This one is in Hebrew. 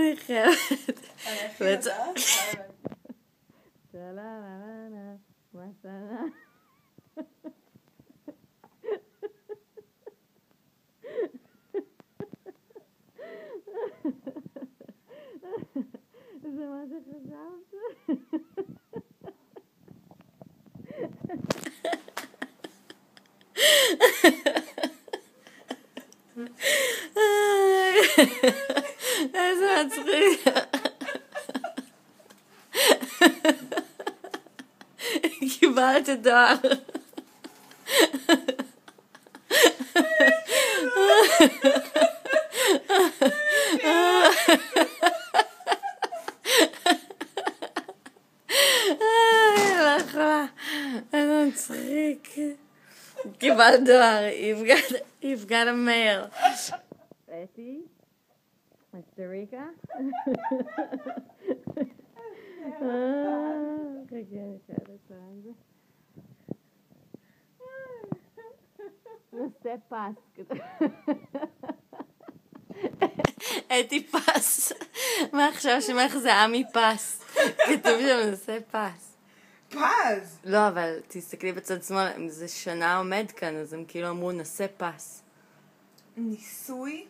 אני חייבת. אני הכי יודעת. זה מה שחשבת? איזה מצחיק. קיבלת דואר. איזה מצחיק. קיבלת דואר. You've got a mail. Betty? Costa Rica? חכה, אני חייבת לצלם זה. נושא פס. אתי פס. מה עכשיו שמך זה עמי פס? כתוב שם נושא פס. פז! לא, אבל תסתכלי בצד שמאל, אם זה שנה עומד כאן, אז הם כאילו אמרו נושא פס. ניסוי?